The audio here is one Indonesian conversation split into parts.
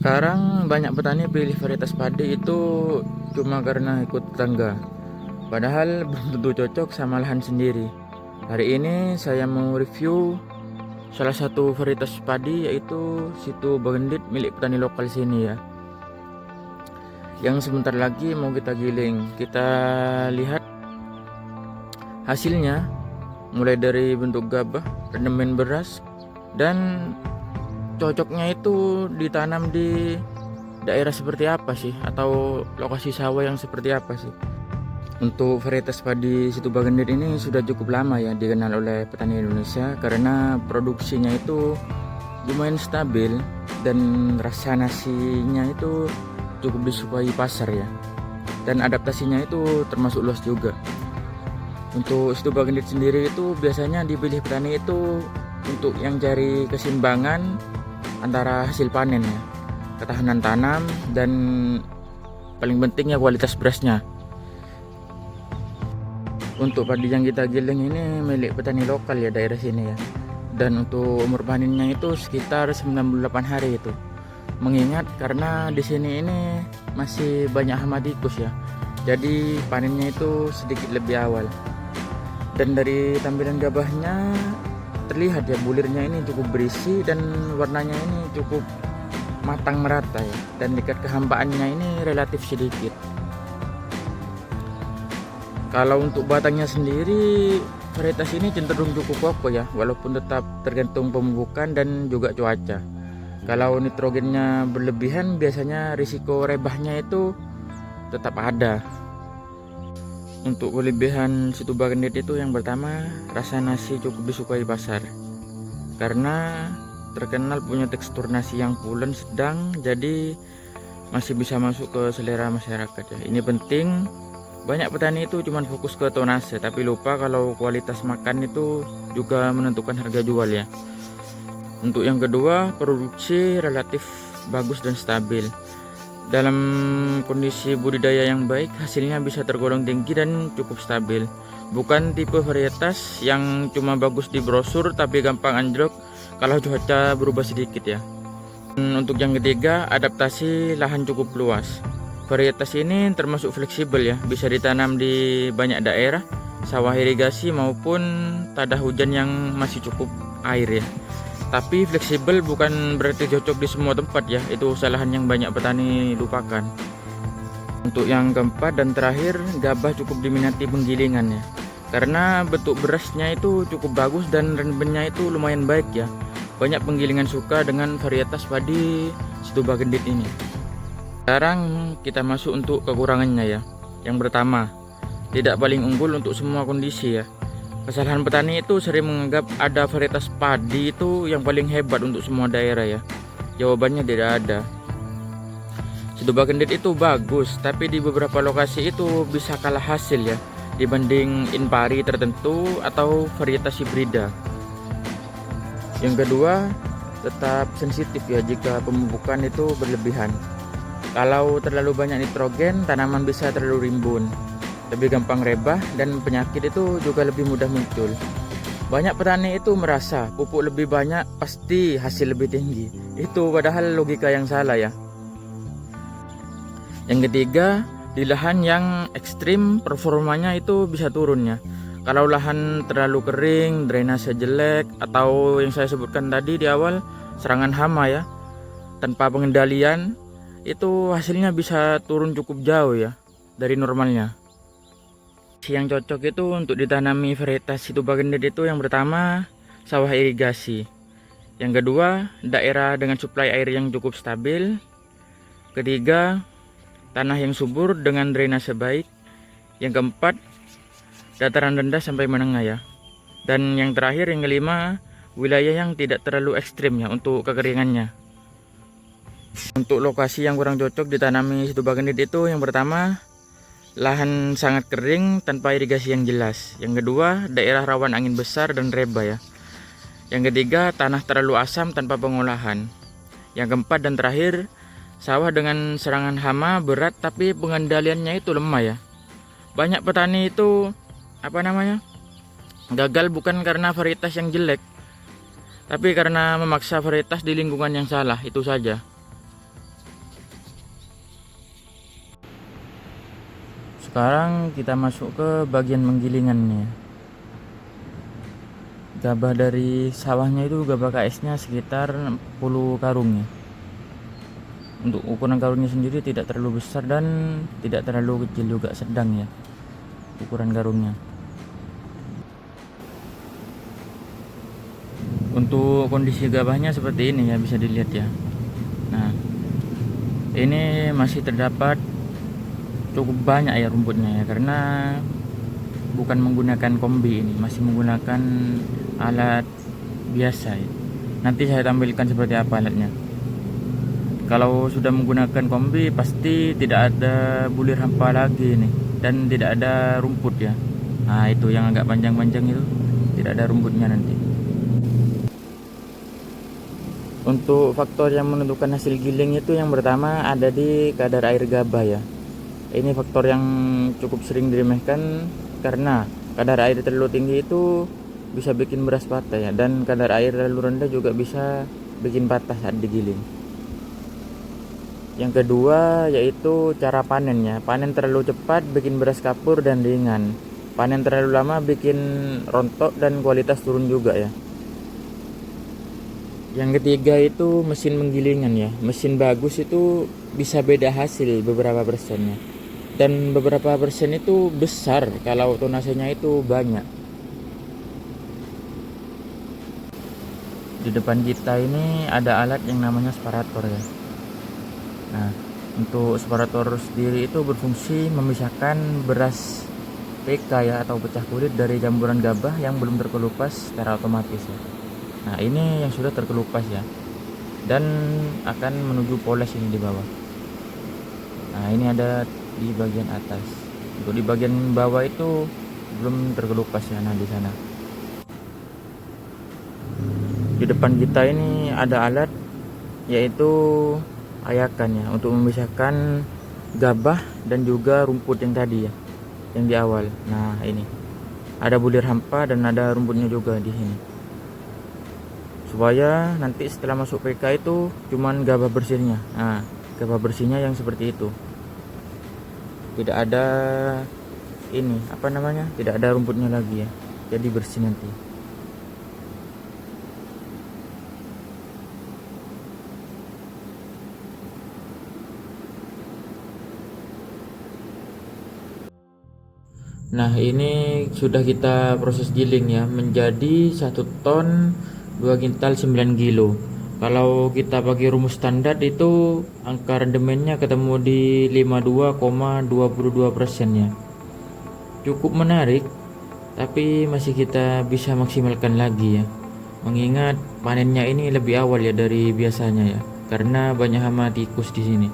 Sekarang banyak petani pilih varietas padi itu cuma karena ikut tetangga. Padahal belum tentu cocok sama lahan sendiri. Hari ini saya mau review salah satu varietas padi yaitu Situ Bagendit milik petani lokal sini ya. Yang sebentar lagi mau kita giling. Kita lihat hasilnya mulai dari bentuk gabah, rendemen beras, dan cocoknya itu ditanam di daerah seperti apa sih, atau lokasi sawah yang seperti apa sih. Untuk varietas padi Situ Bagendit ini sudah cukup lama ya dikenal oleh petani Indonesia karena produksinya itu lumayan stabil dan rasa nasinya itu cukup disukai pasar ya, dan adaptasinya itu termasuk luas juga. Untuk Situ Bagendit sendiri itu biasanya dipilih petani itu untuk yang cari keseimbangan antara hasil panen ya, ketahanan tanam, dan paling pentingnya kualitas berasnya. Untuk padi yang kita giling ini milik petani lokal ya daerah sini ya. Dan untuk umur panennya itu sekitar 98 hari itu. Mengingat karena di sini ini masih banyak hama tikus ya. Jadi panennya itu sedikit lebih awal. Dan dari tampilan gabahnya terlihat ya, bulirnya ini cukup berisi dan warnanya ini cukup matang merata ya. Dan tingkat kehampaannya ini relatif sedikit. Kalau untuk batangnya sendiri, varietas ini cenderung cukup kokoh ya, walaupun tetap tergantung pemupukan dan juga cuaca. Kalau nitrogennya berlebihan, biasanya risiko rebahnya itu tetap ada. Untuk kelebihan Situ Bagendit itu yang pertama, rasa nasi cukup disukai pasar. Karena terkenal punya tekstur nasi yang pulen sedang, jadi masih bisa masuk ke selera masyarakat ya. Ini penting. Banyak petani itu cuma fokus ke tonase, tapi lupa kalau kualitas makan itu juga menentukan harga jual ya. Untuk yang kedua, produksi relatif bagus dan stabil. Dalam kondisi budidaya yang baik, hasilnya bisa tergolong tinggi dan cukup stabil. Bukan tipe varietas yang cuma bagus di brosur tapi gampang anjlok kalau cuaca berubah sedikit ya. Untuk yang ketiga, adaptasi lahan cukup luas. Varietas ini termasuk fleksibel ya, bisa ditanam di banyak daerah, sawah irigasi maupun tada hujan yang masih cukup air ya. Tapi fleksibel bukan berarti cocok di semua tempat ya, itu kesalahan yang banyak petani lupakan. Untuk yang keempat dan terakhir, gabah cukup diminati penggilingan ya. Karena bentuk berasnya itu cukup bagus dan rendemennya itu lumayan baik ya. Banyak penggilingan suka dengan varietas padi Situ Bagendit ini. Sekarang kita masuk untuk kekurangannya ya. Yang pertama, tidak paling unggul untuk semua kondisi ya. Kesalahan petani itu sering menganggap ada varietas padi itu yang paling hebat untuk semua daerah ya. Jawabannya tidak ada. Situ Bagendit itu bagus, tapi di beberapa lokasi itu bisa kalah hasil ya dibanding inpari tertentu atau varietas hibrida. Yang kedua, tetap sensitif ya jika pemupukan itu berlebihan. Kalau terlalu banyak nitrogen, tanaman bisa terlalu rimbun, lebih gampang rebah, dan penyakit itu juga lebih mudah muncul. Banyak petani itu merasa pupuk lebih banyak pasti hasil lebih tinggi. Itu padahal logika yang salah ya. Yang ketiga, di lahan yang ekstrim performanya itu bisa turun ya. Kalau lahan terlalu kering, drainase jelek, atau yang saya sebutkan tadi di awal, serangan hama ya, tanpa pengendalian, itu hasilnya bisa turun cukup jauh ya dari normalnya. Yang cocok itu untuk ditanami varietas Situ Bagendit itu yang pertama, sawah irigasi. Yang kedua, daerah dengan suplai air yang cukup stabil. Ketiga, tanah yang subur dengan drainase baik. Yang keempat, dataran rendah sampai menengah ya. Dan yang terakhir, yang kelima, wilayah yang tidak terlalu ekstrim ya untuk kekeringannya. Untuk lokasi yang kurang cocok ditanami Situ Bagendit itu yang pertama, lahan sangat kering tanpa irigasi yang jelas. Yang kedua, daerah rawan angin besar dan rebah ya. Yang ketiga, tanah terlalu asam tanpa pengolahan. Yang keempat dan terakhir, sawah dengan serangan hama berat tapi pengendaliannya itu lemah ya. Banyak petani itu gagal bukan karena varietas yang jelek, tapi karena memaksa varietas di lingkungan yang salah, itu saja. Sekarang kita masuk ke bagian menggilingannya. Gabah dari sawahnya itu gabah KS-nya sekitar 10 karung ya. Untuk ukuran karungnya sendiri tidak terlalu besar dan tidak terlalu kecil, juga sedang ya ukuran karungnya. Untuk kondisi gabahnya seperti ini ya, bisa dilihat ya. Nah, ini masih terdapat cukup banyak ya rumputnya ya, karena bukan menggunakan kombi, ini masih menggunakan alat biasa ya. Nanti saya tampilkan seperti apa alatnya. Kalau sudah menggunakan kombi pasti tidak ada bulir hampa lagi nih, dan tidak ada rumput ya. Nah, itu yang agak panjang-panjang itu tidak ada rumputnya nanti. Untuk faktor yang menentukan hasil giling itu yang pertama ada di kadar air gabah ya. Ini faktor yang cukup sering diremehkan karena kadar air terlalu tinggi itu bisa bikin beras patah ya, dan kadar air terlalu rendah juga bisa bikin patah saat digiling. Yang kedua yaitu cara panennya. Panen terlalu cepat bikin beras kapur dan ringan. Panen terlalu lama bikin rontok dan kualitas turun juga ya. Yang ketiga itu mesin penggilingan ya. Mesin bagus itu bisa beda hasil beberapa persennya, dan beberapa persen itu besar kalau tonasenya itu banyak. Di depan kita ini ada alat yang namanya separator ya. Nah, untuk separator sendiri itu berfungsi memisahkan beras PK ya, atau pecah kulit, dari campuran gabah yang belum terkelupas secara otomatis ya. Nah, ini yang sudah terkelupas ya, dan akan menuju poles ini di bawah. Nah, ini ada di bagian atas. Untuk di bagian bawah itu belum terkelupas ya. Nah, di sana di depan kita ini ada alat yaitu ayakan ya, untuk memisahkan gabah dan juga rumput yang tadi ya, yang di awal. Nah, ini ada bulir hampa dan ada rumputnya juga di sini, supaya nanti setelah masuk PK itu cuman gabah bersihnya. Nah, gabah bersihnya yang seperti itu, tidak ada ini apa namanya, tidak ada rumputnya lagi ya, jadi bersih nanti. Nah, ini sudah kita proses giling ya, menjadi 1 ton 2 kintal 9 kilo. Kalau kita pakai rumus standar itu angka rendemennya ketemu di 52,22% ya. Cukup menarik, tapi masih kita bisa maksimalkan lagi ya. Mengingat panennya ini lebih awal ya dari biasanya ya, karena banyak hama tikus di sini.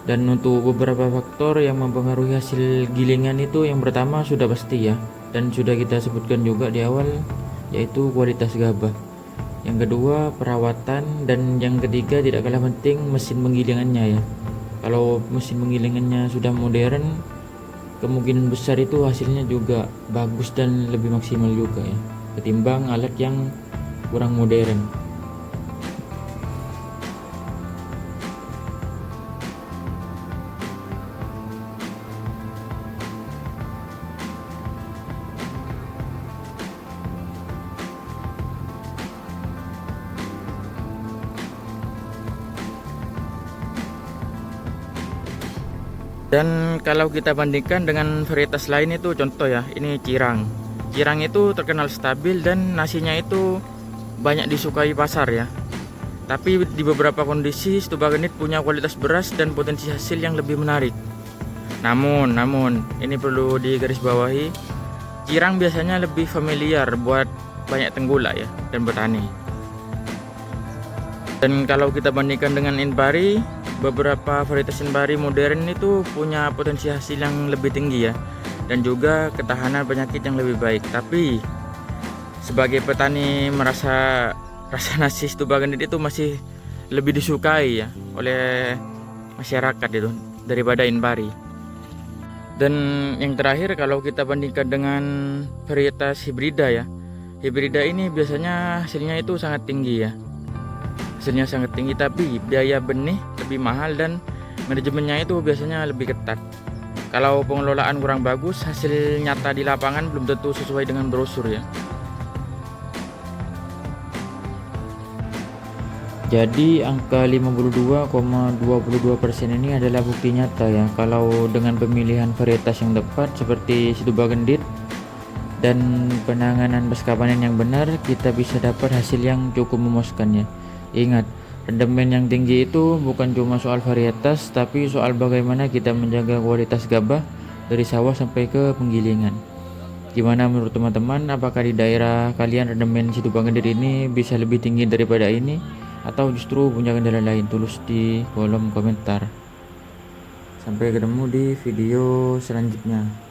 Dan untuk beberapa faktor yang mempengaruhi hasil gilingan itu, yang pertama sudah pasti ya, dan sudah kita sebutkan juga di awal, yaitu kualitas gabah. Yang kedua perawatan, dan yang ketiga tidak kalah penting mesin penggilingannya ya. Kalau mesin penggilingannya sudah modern, kemungkinan besar itu hasilnya juga bagus dan lebih maksimal juga ya, ketimbang alat yang kurang modern. Dan kalau kita bandingkan dengan varietas lain itu, contoh ya, ini Cirang. Cirang itu terkenal stabil dan nasinya itu banyak disukai pasar ya. Tapi di beberapa kondisi Stubagenit punya kualitas beras dan potensi hasil yang lebih menarik. Namun ini perlu digarisbawahi, Cirang biasanya lebih familiar buat banyak tenggulak ya dan petani. Dan kalau kita bandingkan dengan Inpari, beberapa varietas Inpari modern itu punya potensi hasil yang lebih tinggi ya, dan juga ketahanan penyakit yang lebih baik. Tapi sebagai petani merasa rasa nasi Stubagenit itu masih lebih disukai ya oleh masyarakat itu daripada Inpari. Dan yang terakhir, kalau kita bandingkan dengan varietas hibrida ya, hibrida ini biasanya hasilnya itu sangat tinggi ya, hasilnya sangat tinggi, tapi biaya benih lebih mahal dan manajemennya itu biasanya lebih ketat. Kalau pengelolaan kurang bagus, hasil nyata di lapangan belum tentu sesuai dengan brosur ya. Jadi angka 52,22% ini adalah bukti nyata ya, kalau dengan pemilihan varietas yang tepat seperti Situboga Gendit dan penanganan pasca panen yang benar, kita bisa dapat hasil yang cukup memuaskan ya. Ingat, rendemen yang tinggi itu bukan cuma soal varietas, tapi soal bagaimana kita menjaga kualitas gabah dari sawah sampai ke penggilingan. Gimana menurut teman-teman, apakah di daerah kalian rendemen Situboga Gendit ini bisa lebih tinggi daripada ini? Atau justru punya kendala lain? Tulis di kolom komentar. Sampai ketemu di video selanjutnya.